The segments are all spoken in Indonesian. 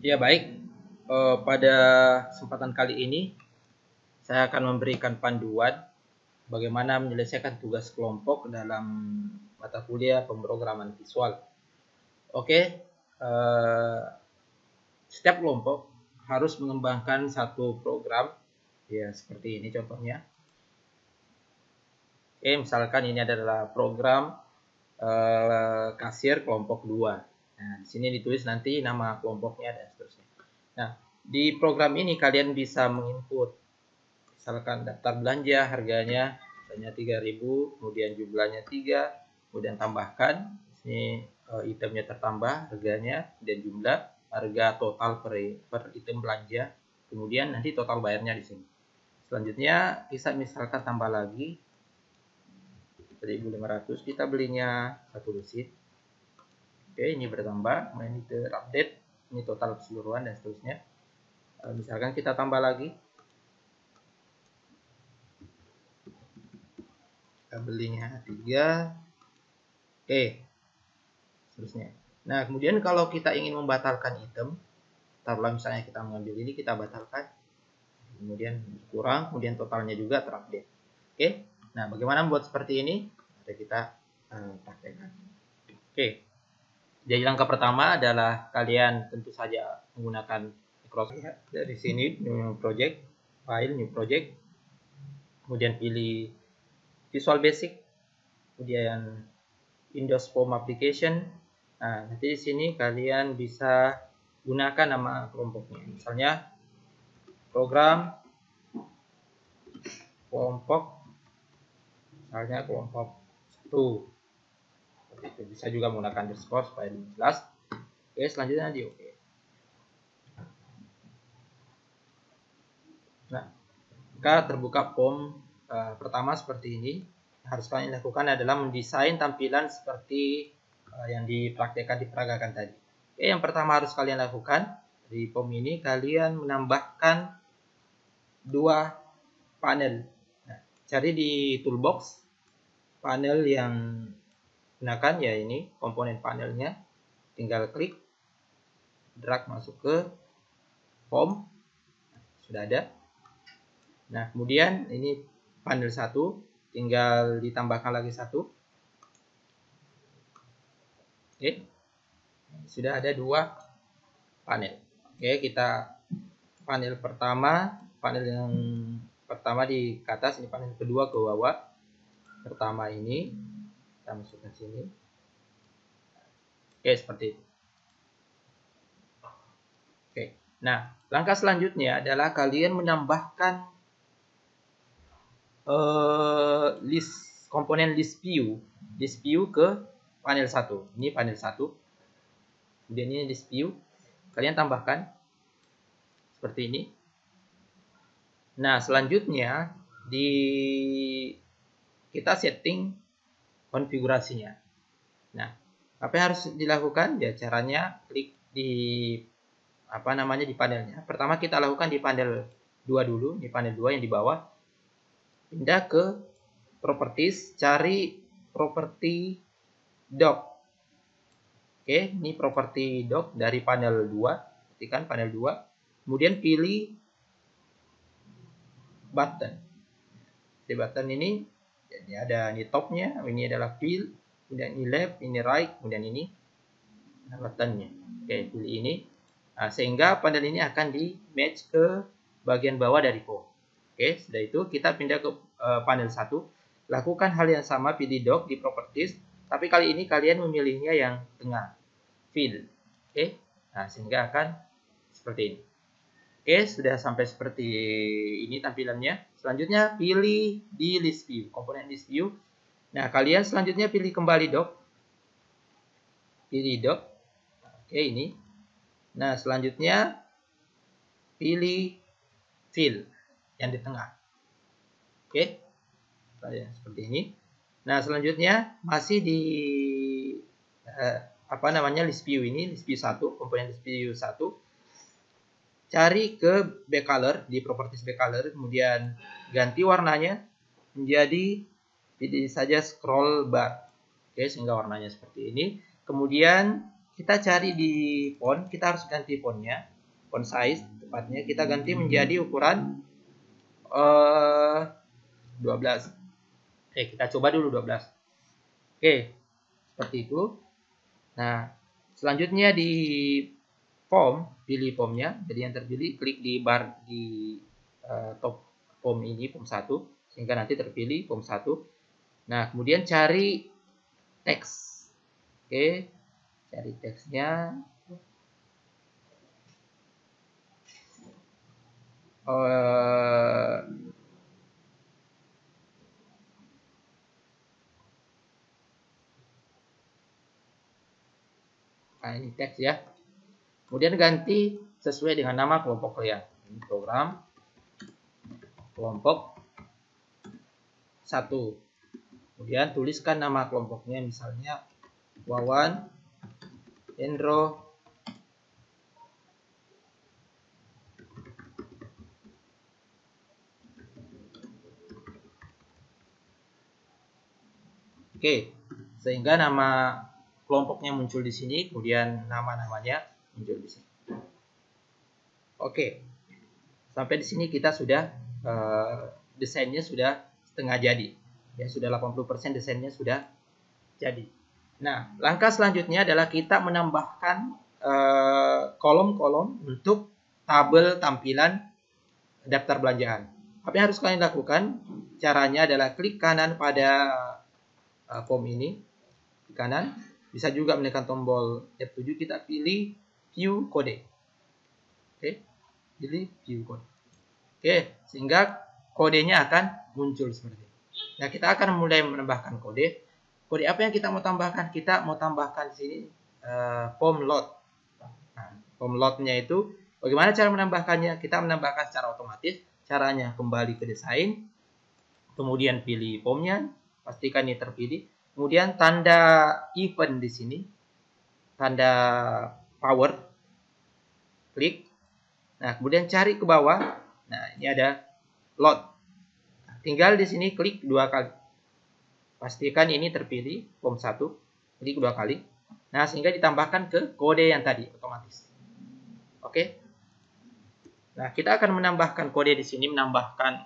Ya baik, pada kesempatan kali ini saya akan memberikan panduan bagaimana menyelesaikan tugas kelompok dalam mata kuliah pemrograman visual. Oke, setiap kelompok harus mengembangkan satu program, ya seperti ini contohnya. Oke, misalkan ini adalah program kasir kelompok 2. Nah, di sini ditulis nanti nama kelompoknya dan seterusnya. Nah, di program ini kalian bisa menginput misalkan daftar belanja harganya misalnya 3.000, kemudian jumlahnya 3, kemudian tambahkan ini itemnya tertambah harganya dan jumlah harga total per item belanja, kemudian nanti total bayarnya di sini. Selanjutnya bisa misalkan tambah lagi 1.500, kita belinya satu lusin. Oke, ini bertambah, kemudian ini terupdate, ini total keseluruhan dan seterusnya. Misalkan kita tambah lagi, kita belinya 3. Oke, seterusnya. Nah, kemudian kalau kita ingin membatalkan item, taruhlah misalnya kita mengambil ini, kita batalkan, kemudian kurang, kemudian totalnya juga terupdate. Oke, nah bagaimana membuat seperti ini? Mari kita praktekkan. Oke, jadi langkah pertama adalah kalian tentu saja menggunakan Microsoft. Dari sini new project, file new project, kemudian pilih Visual Basic, kemudian Windows Form Application. Nah, nanti di sini kalian bisa gunakan nama kelompoknya. Misalnya program kelompok, misalnya kelompok 1. Bisa juga menggunakan underscore supaya jelas. Oke, selanjutnya di oke. Nah, jika terbuka form pertama seperti ini, harus kalian lakukan adalah mendesain tampilan seperti yang dipraktekkan diperagakan tadi. Oke, yang pertama harus kalian lakukan di form ini, kalian menambahkan 2 panel. Nah, cari di toolbox panel yang gunakan, ya ini komponen panelnya, tinggal klik, drag masuk ke form, sudah ada. Nah, kemudian ini panel 1, tinggal ditambahkan lagi 1. Oke, sudah ada 2 panel. Oke, kita panel pertama, panel yang pertama di atas, ini panel kedua ke bawah. Pertama ini kita masukkan sini. Oke, seperti itu. Oke, nah langkah selanjutnya adalah kalian menambahkan komponen list view ke panel 1. Ini panel 1. Kemudian ini list view. Kalian tambahkan seperti ini. Nah, selanjutnya kita setting konfigurasinya. Nah, apa yang harus dilakukan? Ya, caranya klik di di panelnya. Pertama kita lakukan di panel 2 dulu, di panel 2 yang di bawah. Pindah ke properties, cari property dock. Oke, ini property dock dari panel 2, ketikkan panel 2, kemudian pilih button. Di button ini jadi ada ini topnya, ini adalah fill, kemudian ini left, ini right, kemudian ini buttonnya. Oke, pilih ini. Nah, sehingga panel ini akan di match ke bagian bawah dari form. Oke, setelah itu kita pindah ke panel 1. Lakukan hal yang sama, pilih dock di properties, tapi kali ini kalian memilihnya yang tengah, fill. Oke, nah sehingga akan seperti ini. Oke, sudah sampai seperti ini tampilannya. Selanjutnya pilih di list view, komponen list view. Nah, kalian selanjutnya pilih kembali dock. Pilih dock. Oke, ini. Nah, selanjutnya pilih fill yang di tengah. Oke, seperti ini. Nah, selanjutnya masih di list view ini, list view 1, komponen list view 1. Cari ke backcolor di properties backcolor, kemudian ganti warnanya menjadi, pilih saja scroll bar. Oke, sehingga warnanya seperti ini. Kemudian kita cari di font, kita harus ganti fontnya. font size tepatnya kita ganti menjadi ukuran 12. Kita coba dulu 12. Seperti itu. Nah, selanjutnya di form, pilih formnya. Jadi yang terpilih klik di bar di top form ini, form 1, sehingga nanti terpilih form 1. Nah, kemudian cari teks. Cari teksnya. Nah, ini teks ya. Kemudian ganti sesuai dengan nama kelompok kalian. Ini program kelompok 1. Kemudian tuliskan nama kelompoknya, misalnya Wawan, Hendro, sehingga nama kelompoknya muncul di sini, kemudian nama-namanya muncul di sini. Sampai di sini kita sudah desainnya sudah setengah jadi. Ya, sudah 80% desainnya sudah jadi. Nah, langkah selanjutnya adalah kita menambahkan kolom-kolom untuk tabel tampilan daftar belanjaan. Apa yang harus kalian lakukan? Caranya adalah klik kanan pada form ini, klik kanan. Bisa juga menekan tombol F7, kita pilih view kode. Pilih view kode. Sehingga kodenya akan muncul seperti ini. Nah, kita akan mulai menambahkan kode. Kode apa yang kita mau tambahkan? Kita mau tambahkan di sini form load. Nah, form loadnya itu bagaimana cara menambahkannya? Kita menambahkan secara otomatis. Caranya kembali ke desain, kemudian pilih formnya, pastikan ini terpilih. Kemudian tanda event di sini, tanda power, klik. Nah, kemudian cari ke bawah. Nah, ini ada load. Nah, tinggal di sini klik 2 kali. Pastikan ini terpilih form 1, klik 2 kali. Nah, sehingga ditambahkan ke kode yang tadi otomatis. Nah, kita akan menambahkan kode di sini, menambahkan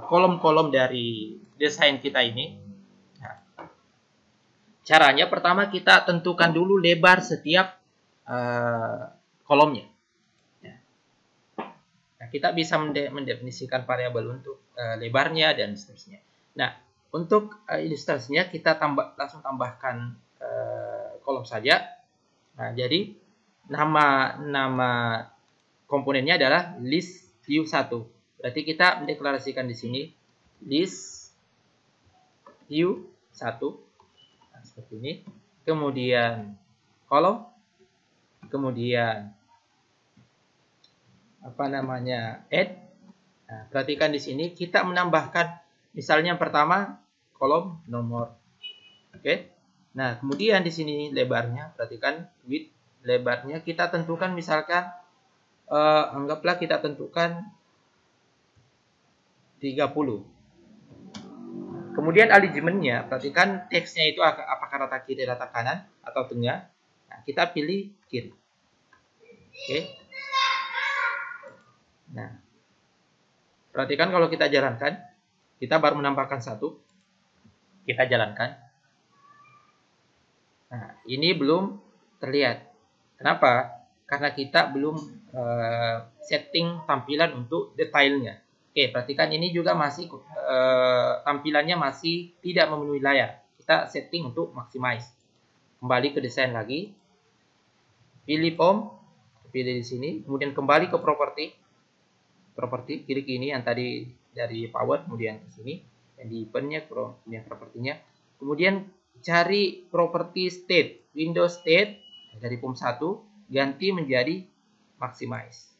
kolom-kolom dari desain kita ini. Nah, caranya pertama kita tentukan dulu lebar setiap kolomnya. Nah, kita bisa mendefinisikan variabel untuk lebarnya dan seterusnya. Nah, untuk ilustrasinya kita langsung tambahkan kolom saja. Nah, jadi nama komponennya adalah list view 1. Berarti kita mendeklarasikan di sini list view 1. Nah, seperti ini. Kemudian kolom, kemudian add. Nah, perhatikan di sini kita menambahkan misalnya yang pertama kolom nomor. Nah, kemudian di sini lebarnya, perhatikan width, lebarnya kita tentukan misalkan anggaplah kita tentukan 30. Kemudian alignment-nya, perhatikan teksnya itu apakah rata kiri, rata kanan, atau tengah. Nah, kita pilih kiri. Nah, perhatikan kalau kita jalankan, kita baru menambahkan 1. Kita jalankan. Nah, ini belum terlihat. Kenapa? Karena kita belum setting tampilan untuk detailnya. Perhatikan ini juga masih tampilannya masih tidak memenuhi layar. Kita setting untuk maximize. Kembali ke desain lagi. Pilih form, pilih di sini, kemudian kembali ke properti, klik ini yang tadi dari power, kemudian ke sini, yang di eventnya, kemudian propertinya, kemudian cari properti state, Windows state dari form 1, ganti menjadi maximize.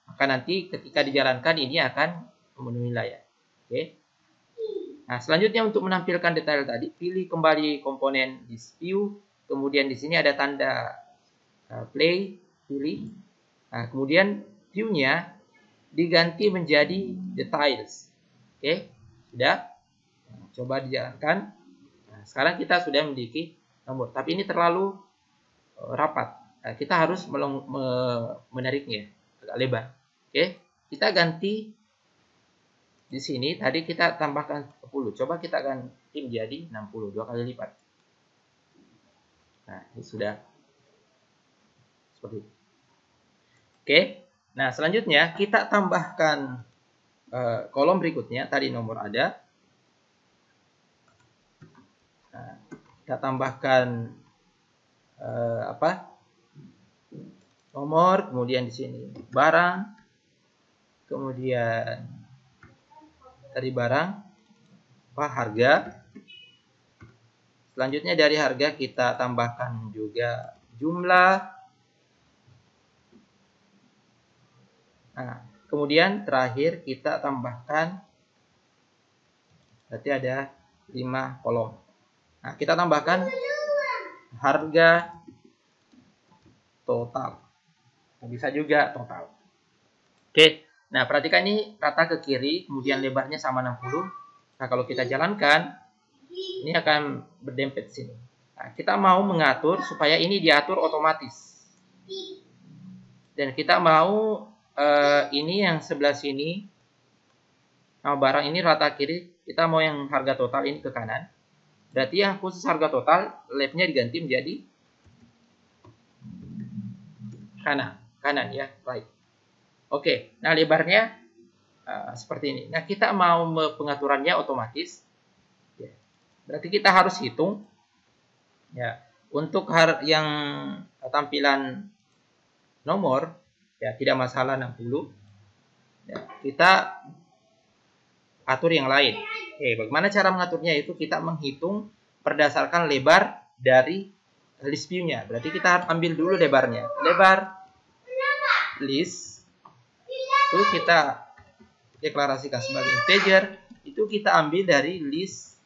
Maka nanti ketika dijalankan ini akan memenuhi layar. Nah, selanjutnya untuk menampilkan detail tadi, pilih kembali komponen di view, kemudian di sini ada tanda play, pilih. Nah, kemudian view-nya diganti menjadi details. Sudah. Nah, coba dijalankan. Nah, sekarang kita sudah memiliki nomor, tapi ini terlalu rapat. Nah, kita harus menariknya agak lebar. Oke, kita ganti di sini. Tadi kita tambahkan 10. Coba kita ganti menjadi 60, 2 kali lipat. Nah, ini sudah seperti itu. Oke, nah selanjutnya kita tambahkan kolom berikutnya. Tadi nomor ada. Nah, kita tambahkan nomor, kemudian di sini barang, kemudian dari barang harga. Selanjutnya dari harga kita tambahkan juga jumlah. Nah, kemudian terakhir kita tambahkan, berarti ada 5 kolom. Nah, kita tambahkan harga total. Bisa juga total. Oke, nah perhatikan ini rata ke kiri, kemudian lebarnya sama 60. Nah, kalau kita jalankan, ini akan berdempet sini. Nah, kita mau mengatur supaya ini diatur otomatis. Dan kita mau ini yang sebelah sini, nah barang ini rata kiri, kita mau yang harga total ini ke kanan. Berarti yang khusus harga total, labelnya diganti menjadi kanan ya, right. Oke, nah lebarnya seperti ini. Nah, kita mau pengaturannya otomatis. Ya. Berarti kita harus hitung. Ya, untuk yang tampilan nomor, ya tidak masalah 60. Ya, kita atur yang lain. Oke, bagaimana cara mengaturnya? Itu kita menghitung berdasarkan lebar dari list view-nya. Berarti kita ambil dulu lebarnya. Lebar list itu kita deklarasikan sebagai integer. Itu kita ambil dari list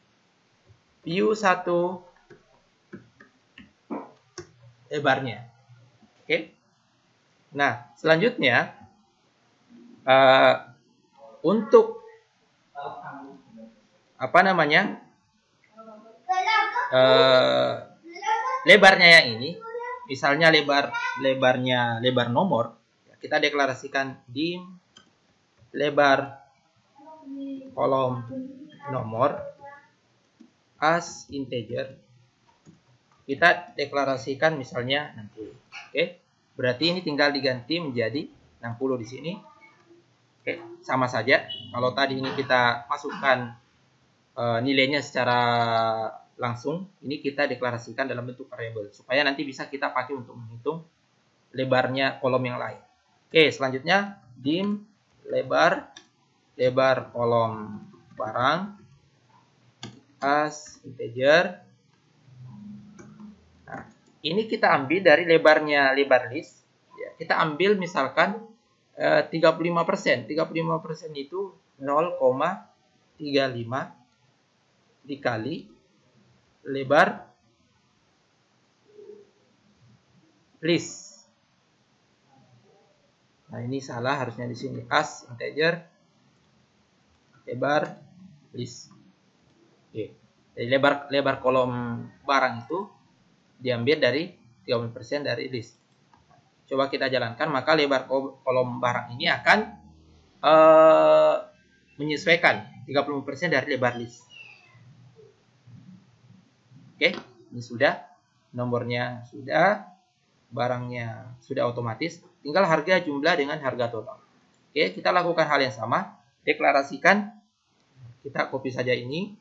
view 1 lebarnya. Oke. Nah, selanjutnya untuk lebarnya yang ini, misalnya lebar nomor, kita deklarasikan dim lebar kolom nomor as integer. Kita deklarasikan misalnya 60. Oke. Berarti ini tinggal diganti menjadi 60 di sini. Oke, sama saja. Kalau tadi ini kita masukkan nilainya secara langsung, ini kita deklarasikan dalam bentuk variabel supaya nanti bisa kita pakai untuk menghitung lebarnya kolom yang lain. Oke, selanjutnya dim lebar kolom barang as integer. Nah, ini kita ambil dari lebar list. Ya, kita ambil misalkan 35%. 35% itu 0,35 dikali lebar list. Nah, ini salah, harusnya di sini as integer lebar list. Oke. Jadi lebar kolom barang itu diambil dari 30% dari list. Coba kita jalankan, maka lebar kolom barang ini akan menyesuaikan 30% dari lebar list. Oke, ini sudah, nomornya sudah, barangnya sudah otomatis, tinggal harga jumlah dengan harga total. Oke, kita lakukan hal yang sama, deklarasikan, kita copy saja ini.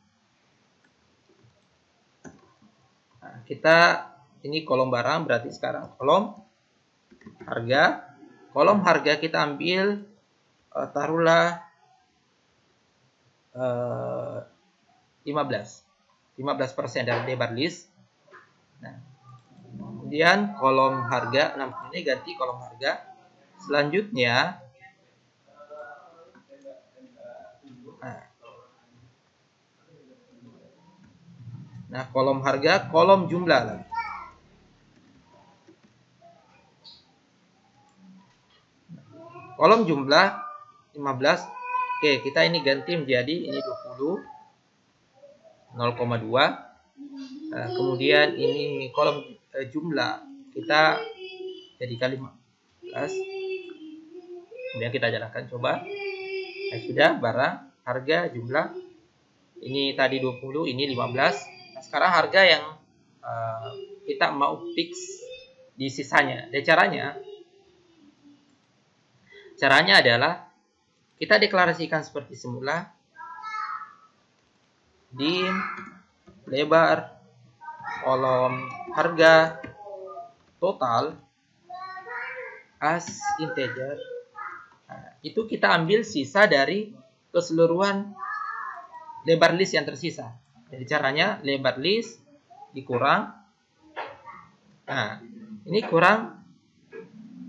Nah, ini kolom barang, berarti sekarang kolom harga kita ambil taruhlah 15% dari lebar list. Nah, kemudian kolom harga 60 ini ganti kolom harga. Selanjutnya nah kolom harga, kolom jumlah lagi. Kolom jumlah 15. Oke, kita ini ganti menjadi ini 20 0,2. Kemudian ini kolom jumlah kita jadi kali 15. Kemudian kita jalankan, coba. Nah, sudah, barang, harga, jumlah. Ini tadi 20, ini 15. Nah, sekarang harga yang kita mau fix di sisanya. Dan caranya adalah kita deklarasikan seperti semula. Dim lebar kolom harga total as integer. Nah, itu kita ambil sisa dari keseluruhan lebar list yang tersisa. Jadi caranya lebar list dikurang. Nah, ini kurang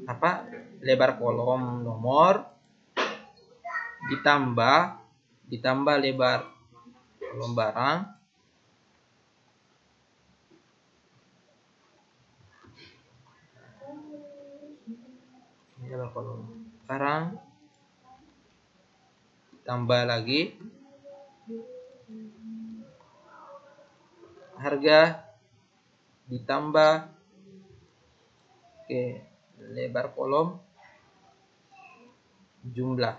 apa? Lebar kolom nomor ditambah lebar kolom barang tambah lagi harga ditambah lebar kolom jumlah.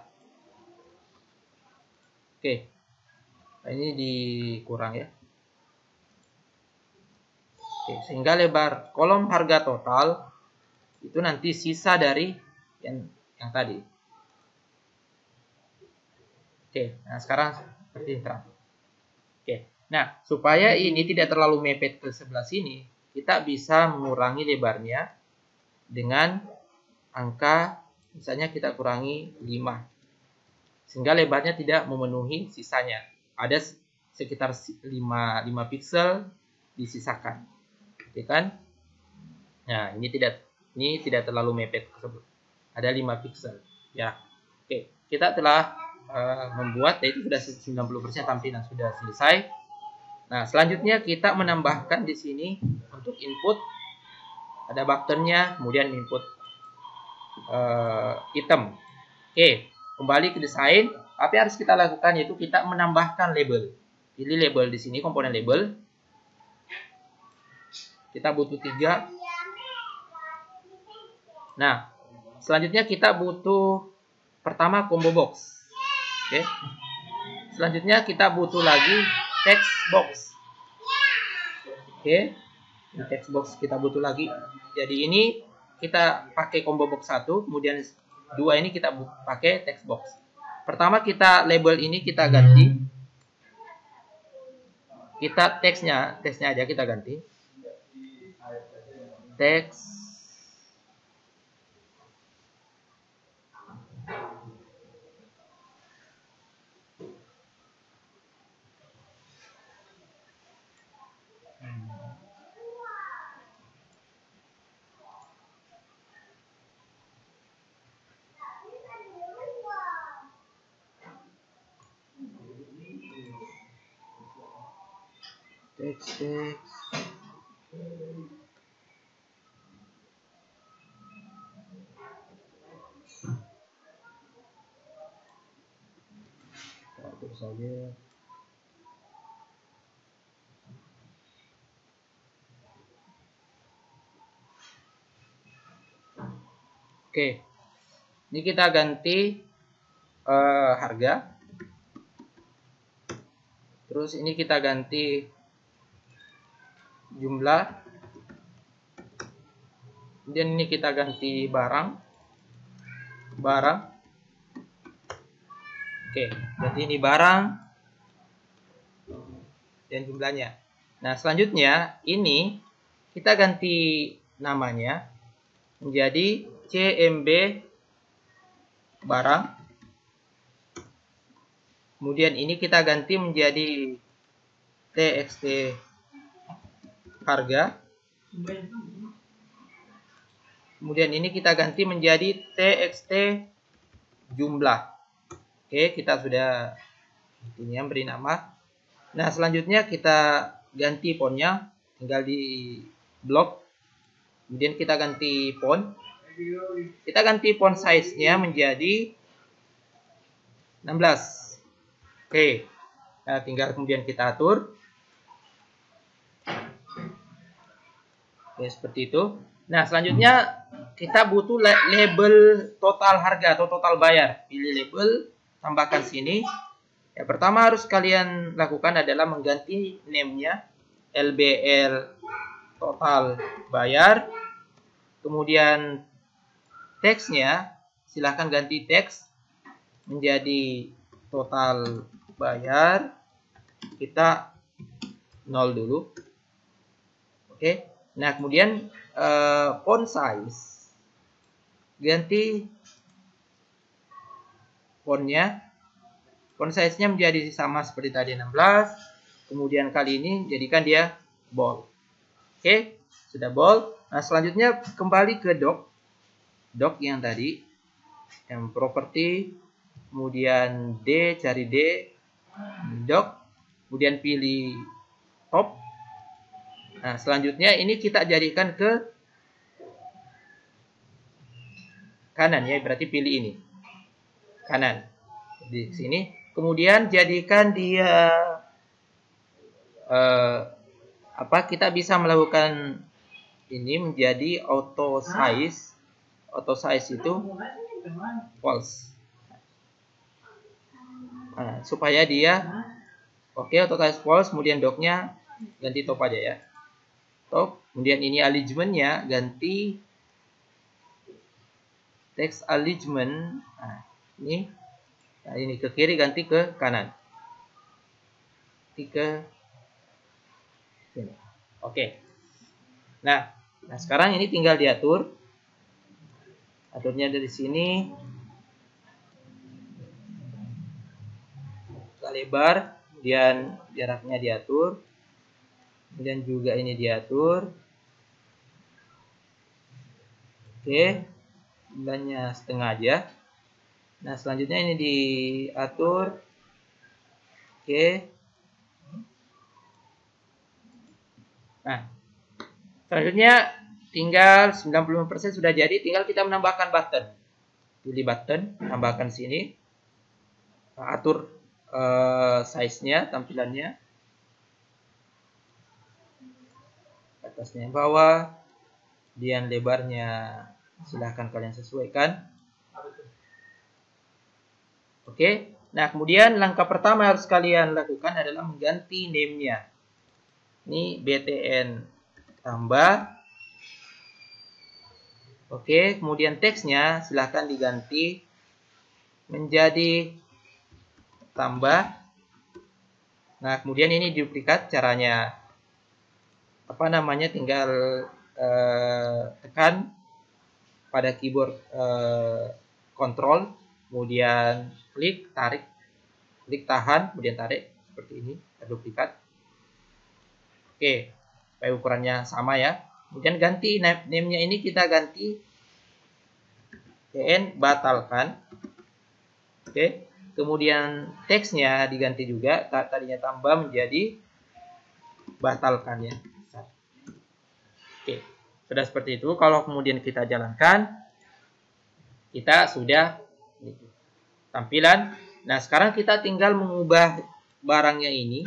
Nah, ini dikurang ya. Sehingga lebar kolom harga total itu nanti sisa dari yang tadi. Nah sekarang seperti ini terang. Nah supaya ini tidak terlalu mepet ke sebelah sini, kita bisa mengurangi lebarnya dengan angka, misalnya kita kurangi 5, sehingga lebarnya tidak memenuhi sisanya. Ada sekitar 5 pixel disisakan, kan? Nah ini tidak terlalu mepet tersebut. Ada 5 pixel, ya. Kita telah membuat, yaitu sudah 90% tampilan sudah selesai. Nah selanjutnya kita menambahkan di sini untuk input ada buttonnya, kemudian input item. Kembali ke desain. Apa yang harus kita lakukan yaitu kita menambahkan label. Pilih label di sini, komponen label. Kita butuh 3. Nah, selanjutnya kita butuh pertama combo box. Selanjutnya kita butuh lagi text box. Nah, text box kita butuh lagi. Jadi ini kita pakai combo box 1, kemudian 2 ini kita pakai text box. Pertama kita label ini kita ganti. Kita teksnya aja kita ganti. Text terus saja. Ini kita ganti harga. Terus ini kita ganti jumlah. Kemudian ini kita ganti barang. Berarti ini barang dan jumlahnya. Nah, selanjutnya ini kita ganti namanya menjadi CMB barang. Kemudian ini kita ganti menjadi TXT harga. Kemudian ini kita ganti menjadi TXT jumlah. Kita sudah ini yang beri nama. Nah, selanjutnya kita ganti fontnya, tinggal di blok. Kemudian kita ganti font. Kita ganti font size-nya menjadi 16. Nah, tinggal kemudian kita atur. Oke, seperti itu. Nah, selanjutnya kita butuh label total harga atau total bayar. Pilih label, tambahkan sini. Yang pertama harus kalian lakukan adalah mengganti name-nya LBL total bayar. Kemudian teksnya silahkan ganti teks menjadi total bayar. Kita 0 dulu. Oke. Nah, kemudian font size ganti fontnya. Font size-nya menjadi sama seperti tadi 16. Kemudian kali ini jadikan dia bold. Oke, sudah bold. Nah, selanjutnya kembali ke doc yang tadi, yang properti, kemudian D, cari D, doc, kemudian pilih top. Nah, selanjutnya ini kita jadikan ke kanan ya, berarti pilih ini kanan di sini. Kemudian jadikan dia kita bisa melakukan ini menjadi auto size. Auto size itu false. Nah, supaya dia oke, auto size false. Kemudian docnya ganti top aja ya, top. Kemudian ini alignment-nya ganti text alignment. Nah, ini ke kiri ganti ke kanan. Ke sini. Oke. Nah, sekarang ini tinggal diatur. Aturnya dari sini. Kita lebar, kemudian jaraknya diatur. Kemudian juga ini diatur. Oke. Jumlahnya setengah aja. Nah, selanjutnya ini diatur. Oke. Nah, selanjutnya tinggal 95% sudah jadi, tinggal kita menambahkan button. Pilih button, tambahkan sini. Atur size-nya, tampilannya. Atasnya yang bawah. Kemudian lebarnya silahkan kalian sesuaikan. Oke. Nah, kemudian langkah pertama harus kalian lakukan adalah mengganti name-nya. Ini BTN tambah. Oke, kemudian teksnya silahkan diganti menjadi tambah. Nah, kemudian ini duplikat. Caranya tinggal tekan pada keyboard control, kemudian klik, tarik, klik tahan, kemudian tarik seperti ini, duplikat. Oke, supaya ukurannya sama ya. Kemudian ganti name-nya, ini kita ganti BTN batalkan. Oke, kemudian teksnya diganti juga, tadinya tambah menjadi batalkan ya. Oke, sudah seperti itu. Kalau kemudian kita jalankan, kita sudah tampilan. Nah, sekarang kita tinggal mengubah barangnya ini.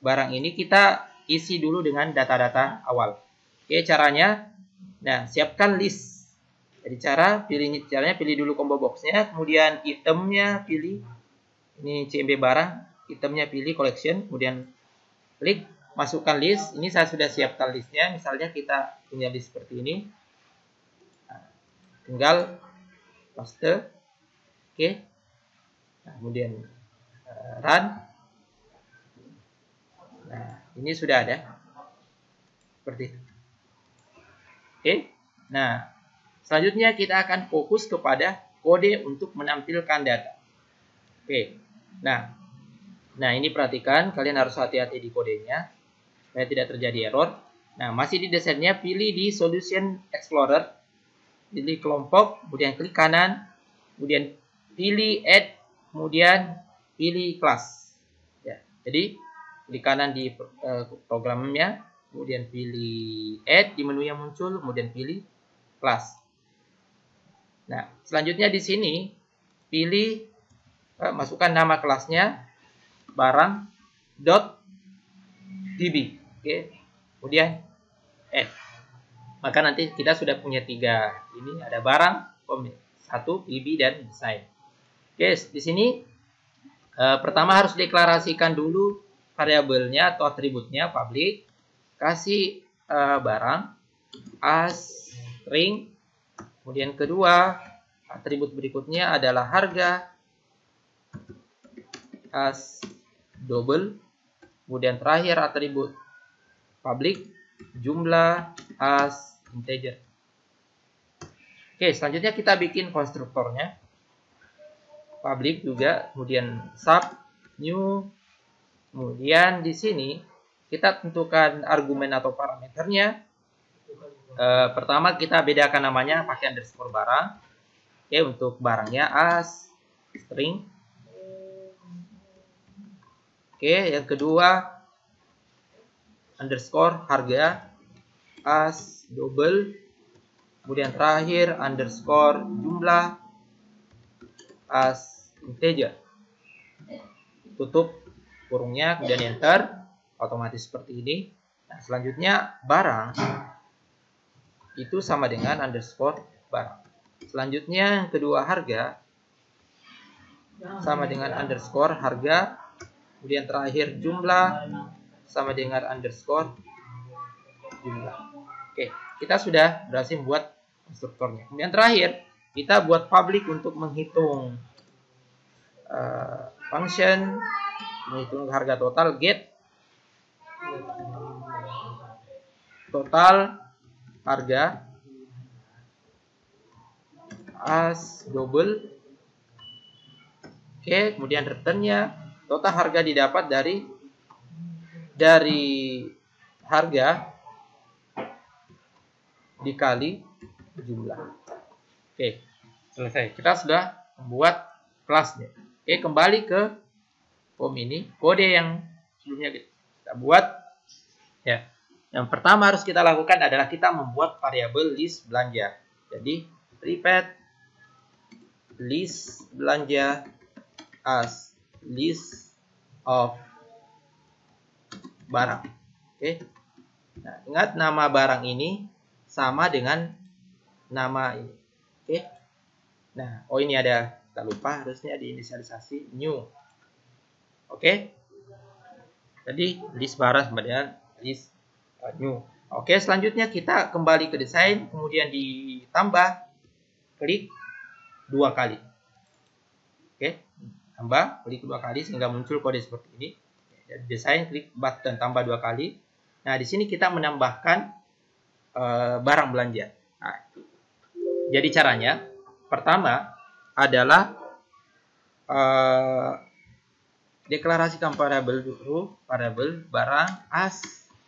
Barang ini kita isi dulu dengan data-data awal. Oke, caranya, nah, siapkan list. Jadi caranya pilih dulu combo boxnya, kemudian itemnya pilih, ini CMB barang, itemnya pilih collection, kemudian klik masukkan list. Ini saya sudah siapkan listnya. Misalnya kita punya list seperti ini. Nah, tinggal paste. Oke. Nah, kemudian run. Nah, ini sudah ada. Seperti itu. Oke. Nah, selanjutnya kita akan fokus kepada kode untuk menampilkan data. Oke. Nah, ini perhatikan, kalian harus hati-hati di kodenya supaya tidak terjadi error. Nah, masih di desainnya, pilih di Solution Explorer, pilih kelompok, kemudian klik kanan, kemudian pilih Add, kemudian pilih Class. Ya, jadi klik kanan di programnya, kemudian pilih Add di menu yang muncul, kemudian pilih Class. Nah, selanjutnya di sini pilih masukkan nama kelasnya barang.db. Oke. Kemudian add. Maka nanti kita sudah punya 3. Ini ada barang, 1, PB, dan desain. Oke, di sini pertama harus deklarasikan dulu variabelnya atau atributnya public. Kasih barang as string. Kemudian kedua, atribut berikutnya adalah harga as double. Kemudian terakhir atribut public jumlah as integer. Oke, selanjutnya kita bikin konstruktornya. Public juga, kemudian sub new. Kemudian di sini kita tentukan argumen atau parameternya. Pertama kita bedakan namanya pakai underscore barang. Oke, untuk barangnya as string. Oke, yang kedua underscore harga as double. Kemudian terakhir underscore jumlah as integer. Tutup kurungnya, kemudian enter. Otomatis seperti ini. Nah, selanjutnya barang itu sama dengan underscore barang. Selanjutnya yang kedua harga sama dengan underscore harga. Kemudian terakhir jumlah sama dengan underscore jumlah. Oke, kita sudah berhasil membuat konstruktornya. Kemudian terakhir kita buat public untuk menghitung function, menghitung harga total, get total harga as double. Oke, kemudian returnnya total harga didapat dari harga dikali jumlah. Oke, selesai. Kita sudah membuat kelasnya. Oke, kembali ke form ini. Kode yang sebelumnya kita buat. Ya, yang pertama harus kita lakukan adalah kita membuat variabel list belanja. Jadi repeat list belanja as list of barang. Oke. Nah, ingat nama barang ini sama dengan nama ini. Oke. Nah, oh ini ada, kita lupa, harusnya diinisialisasi new. Oke. Jadi list barang sama dengan list new. Oke, selanjutnya kita kembali ke desain, kemudian ditambah klik 2 kali. Oke, tambah klik 2 kali sehingga muncul kode seperti ini. Desain klik button tambah 2 kali. Nah, di sini kita menambahkan barang belanja. Nah, jadi caranya pertama adalah deklarasikan variabel dulu, variabel barang as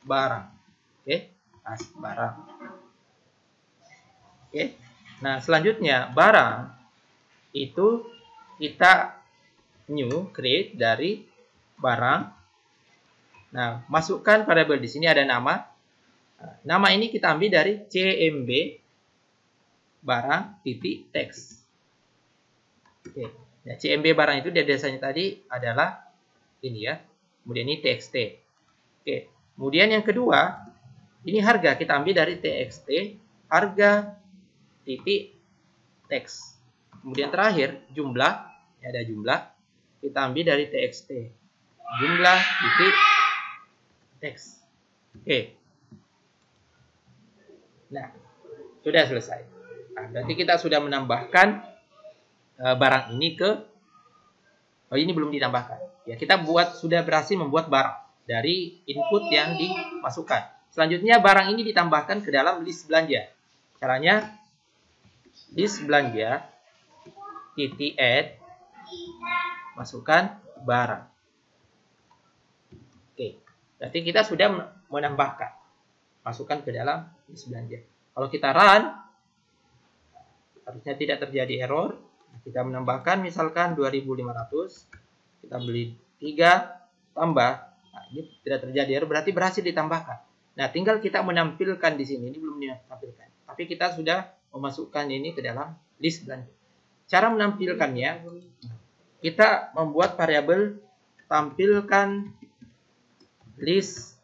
barang. Oke, as barang. Oke. Nah, selanjutnya barang itu kita new create dari barang. Nah, masukkan variabel di sini ada nama. Nama ini kita ambil dari cmb barang titik text. Oke. Nah, cmb barang itu dia desanya tadi adalah ini ya. Kemudian ini txt. Oke. Kemudian yang kedua, ini harga kita ambil dari txt harga titik text. Kemudian terakhir jumlah, ya ada jumlah, kita ambil dari txt jumlah titik text. Oke. Nah, sudah selesai. Nah, berarti kita sudah menambahkan barang ini ke, oh ini belum ditambahkan. Ya, kita sudah berhasil membuat barang dari input yang dimasukkan. Selanjutnya barang ini ditambahkan ke dalam list belanja. Caranya list belanja titik add, masukkan barang. Oke, berarti kita sudah menambahkan, masukkan ke dalam list belanja. Kalau kita run, harusnya tidak terjadi error. Kita menambahkan misalkan 2.500, kita beli 3 tambah. Nah, ini tidak terjadi error, berarti berhasil ditambahkan. Nah, tinggal kita menampilkan di sini. Ini belum ditampilkan, tapi kita sudah memasukkan ini ke dalam list belanja. Cara menampilkannya, kita membuat variabel tampilkan list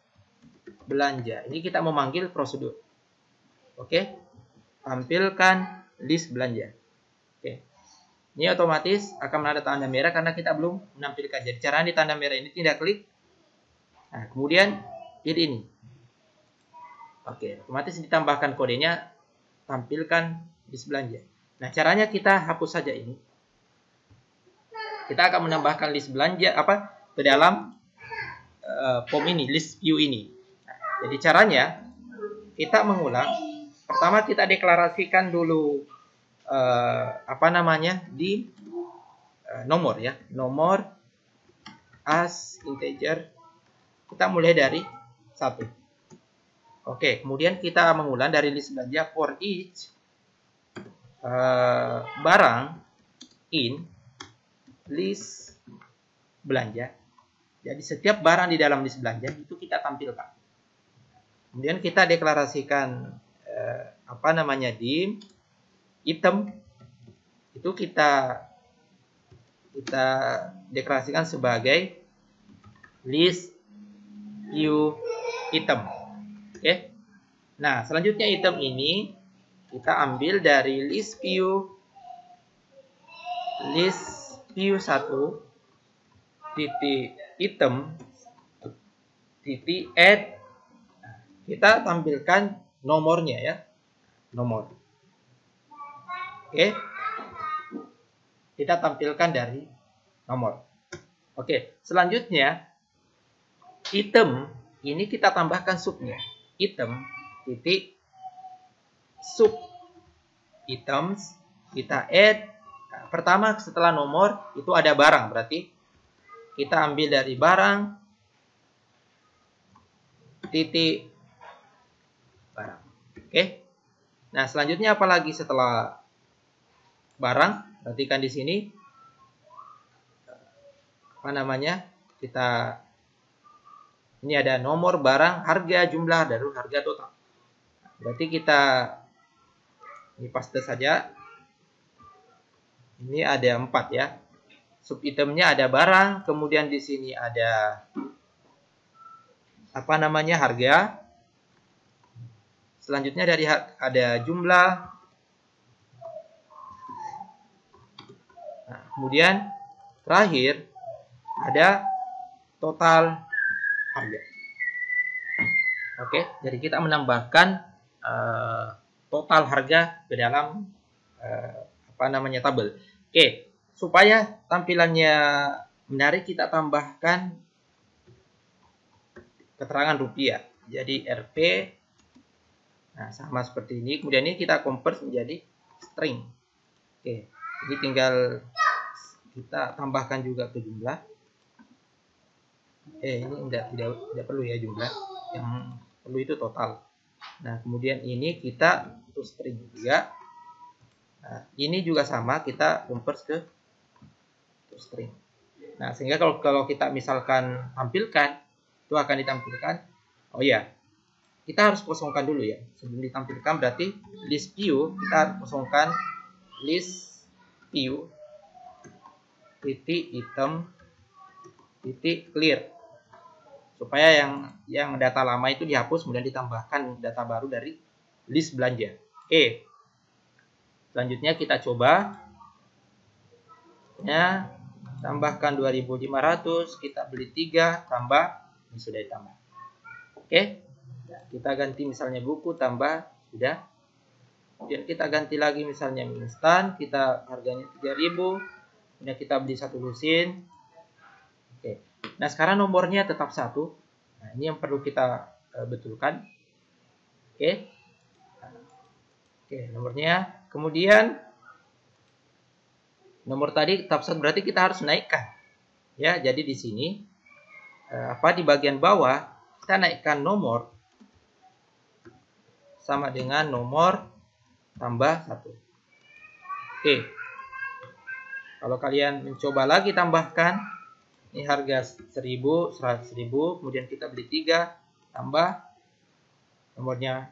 belanja. Ini kita memanggil prosedur. Oke. Tampilkan list belanja. Oke. Ini otomatis akan ada tanda merah karena kita belum menampilkan. Jadi cara di tanda merah ini tidak klik. Nah, kemudian pilih ini. Oke, otomatis ditambahkan kodenya, tampilkan list belanja. Nah, caranya kita hapus saja ini. Kita akan menambahkan list belanja ke dalam form ini, list view ini. Nah, jadi caranya kita mengulang. Pertama kita deklarasikan dulu di nomor ya, nomor as integer. Kita mulai dari 1. Oke, kemudian kita mengulang dari list belanja for each barang in list belanja. Jadi setiap barang di dalam list belanja itu kita tampilkan. Kemudian kita deklarasikan di item itu kita deklarasikan sebagai list view item. Oke. Nah, selanjutnya item ini kita ambil dari list view 1 titik item titik add. Kita tampilkan nomornya ya, nomor. Oke, kita tampilkan dari nomor. Oke, selanjutnya item ini kita tambahkan subnya, item titik sub items, kita add. Nah, pertama setelah nomor itu ada barang, berarti kita ambil dari barang titik barang. Oke. Nah, selanjutnya apalagi setelah barang? Perhatikan di sini. Kita ini ada nomor, barang, harga, jumlah, dan harga total. Berarti kita ini paste saja. Ini ada 4 ya. Sub itemnya ada barang, kemudian di sini ada harga. Selanjutnya ada jumlah. Nah, kemudian terakhir ada total harga. Oke, jadi kita menambahkan total harga ke dalam tabel. Oke, supaya tampilannya menarik kita tambahkan keterangan rupiah. Jadi Rp. Nah, sama seperti ini. Kemudian ini kita convert menjadi string. Oke, jadi tinggal kita tambahkan juga ke jumlah. Ini tidak perlu ya jumlah. Yang perlu itu total. Nah, kemudian ini kita untuk string juga. Nah, ini juga sama, kita convert ke string. Nah, sehingga kalau kita misalkan tampilkan, itu akan ditampilkan. Oh ya, kita harus kosongkan dulu ya. Sebelum ditampilkan berarti list view, kita harus kosongkan list view titik item titik clear. Supaya yang data lama itu dihapus, kemudian ditambahkan data baru dari list belanja. Oke. Selanjutnya kita coba. Ya, tambahkan 2.500, kita beli 3, tambah, ini sudah ditambah. Oke. Kita ganti misalnya buku, tambah, sudah. Kemudian kita ganti lagi misalnya mie instan, kita harganya 3.000, kemudian kita beli 1 lusin. Oke. Nah, sekarang nomornya tetap 1. Nah, ini yang perlu kita betulkan. Oke. Oke, nomornya. Kemudian nomor tadi tetap 1, berarti kita harus naikkan. Ya, jadi di sini di bagian bawah kita naikkan nomor sama dengan nomor tambah 1. Oke. Kalau kalian mencoba lagi tambahkan, ini harga 1.000, 100.000, kemudian kita beli 3, tambah nomornya.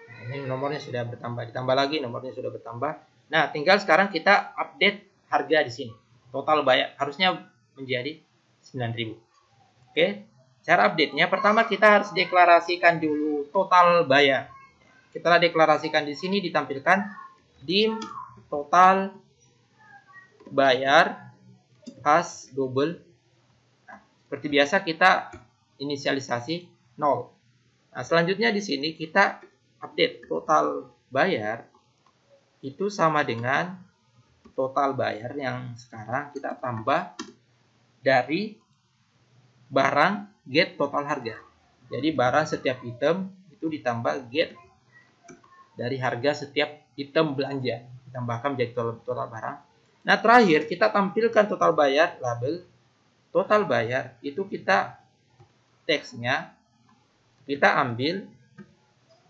Nah, ini nomornya sudah bertambah, ditambah lagi nomornya sudah bertambah. Nah, tinggal sekarang kita update harga di sini. Total bayar harusnya menjadi 9.000. Oke. cara update-nya pertama kita harus deklarasikan dulu total bayar. Kita deklarasikan di sini ditampilkan dim total bayar as double. Nah, seperti biasa kita inisialisasi 0. Nah, selanjutnya di sini kita update total bayar itu sama dengan total bayar yang sekarang kita tambah dari barang get total harga. Jadi barang setiap item itu ditambah get dari harga setiap item belanja. Ditambahkan menjadi total barang. Nah, terakhir kita tampilkan total bayar, label total bayar itu kita teksnya kita ambil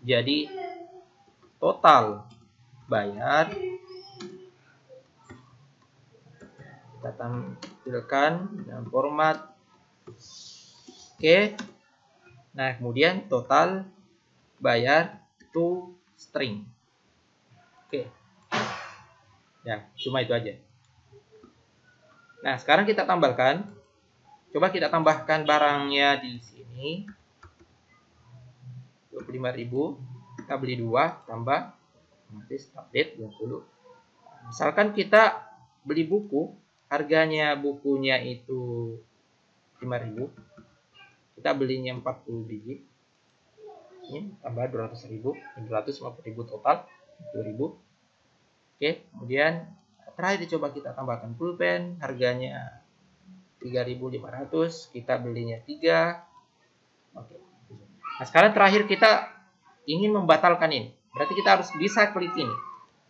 jadi total bayar, kita tampilkan dalam format oke. Nah, kemudian total bayar to string. Oke. Ya, cuma itu aja. Nah, sekarang kita tambahkan. Coba kita tambahkan barangnya di sini. 25.000. Kita beli 2 tambah otomatis update 20. Misalkan kita beli buku, harganya bukunya itu 5.000. Kita belinya 40 biji. Ini tambah 200.000, 250.000 total 2.000. Oke, kemudian terakhir coba kita tambahkan pulpen, harganya 3.500, kita belinya 3. Oke. Nah, sekarang terakhir kita ingin membatalkan ini. Berarti kita harus bisa klik ini.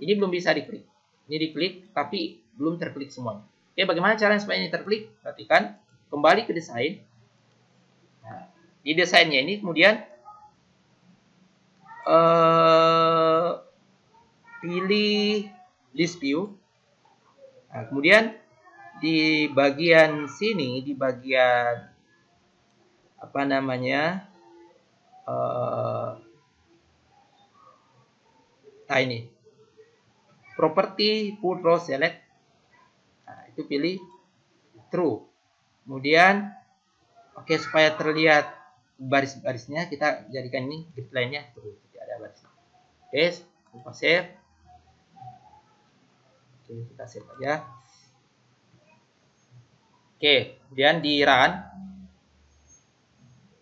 Ini belum bisa diklik. Ini diklik, tapi belum terklik semuanya. Oke, bagaimana caranya supaya ini terklik? Perhatikan, kembali ke desain. Nah, di desainnya ini kemudian pilih list view. Nah, kemudian di bagian sini, di bagian apa namanya? Nah, ini property put row select. Nah, itu pilih true. Kemudian oke, supaya terlihat baris-barisnya kita jadikan ini grid line-nya true, tidak ada baris. Oke, kita save. Oke, kita save aja. Oke, kemudian di run.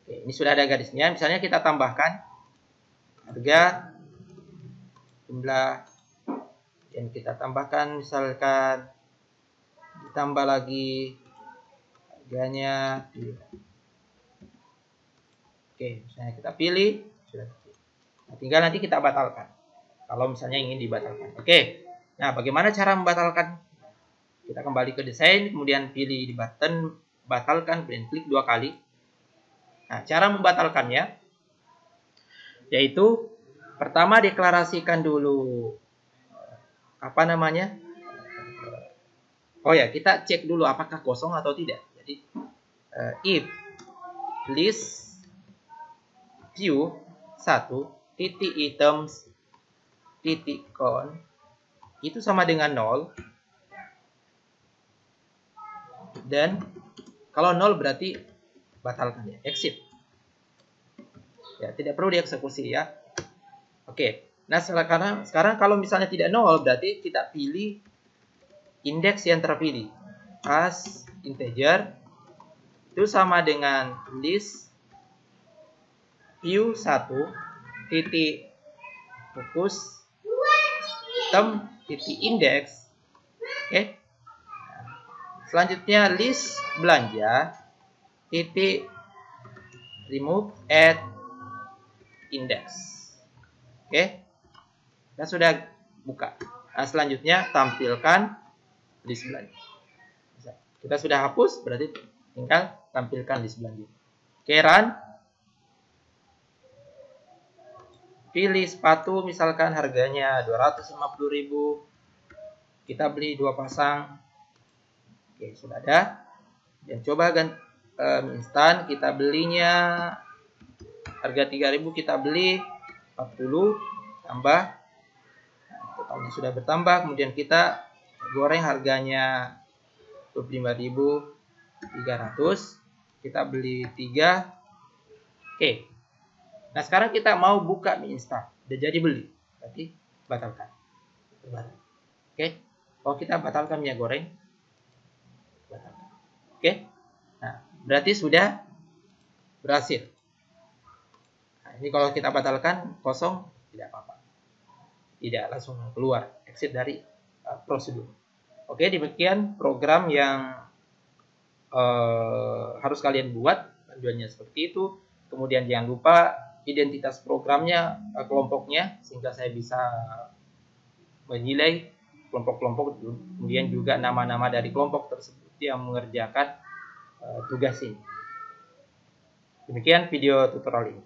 Oke, ini sudah ada garisnya. Misalnya kita tambahkan harga, jumlah, dan kita tambahkan misalkan ditambah lagi harganya. Oke, misalnya kita pilih, sudah. Nah, tinggal nanti kita batalkan. Kalau misalnya ingin dibatalkan. Oke, nah bagaimana cara membatalkan? Kita kembali ke desain, kemudian pilih di button batalkan, kemudian klik 2 kali. Nah, cara membatalkannya yaitu pertama deklarasikan dulu apa namanya? Oh ya, kita cek dulu apakah kosong atau tidak. Jadi if list view 1 titik items titik count itu sama dengan 0, dan kalau 0 berarti batalkan ya, exit. Ya, tidak perlu dieksekusi ya. Oke. Nah, sekarang kalau misalnya tidak 0 berarti kita pilih indeks yang terpilih as integer itu sama dengan list view 1 titik fokus item titik indeks. Oke. Selanjutnya list belanja titik remove add index. Oke. Kita sudah buka. Nah, selanjutnya tampilkan list belanja. Kita sudah hapus, berarti tinggal tampilkan list belanja. Oke, run. Pilih sepatu, misalkan harganya 250.000. Kita beli 2 pasang. Oke, sudah ada. Dan coba instan, kita belinya harga 3.000, kita beli 40 tambah. Nah, totalnya sudah bertambah. Kemudian kita goreng harganya 25.300. Kita beli 3. Oke. Nah, sekarang kita mau buka mie instan. Udah jadi beli. Berarti batalkan. Oke. Kalau kita batalkan minyak goreng, batalkan. Oke. Nah, berarti sudah berhasil. Nah, ini kalau kita batalkan kosong, tidak apa-apa. Tidak langsung keluar, exit dari prosedur. Oke, demikian program yang harus kalian buat. Tujuannya seperti itu. Kemudian jangan lupa identitas programnya, kelompoknya, sehingga saya bisa menilai kelompok-kelompok, kemudian juga nama-nama dari kelompok tersebut yang mengerjakan tugas ini. Demikian video tutorial ini.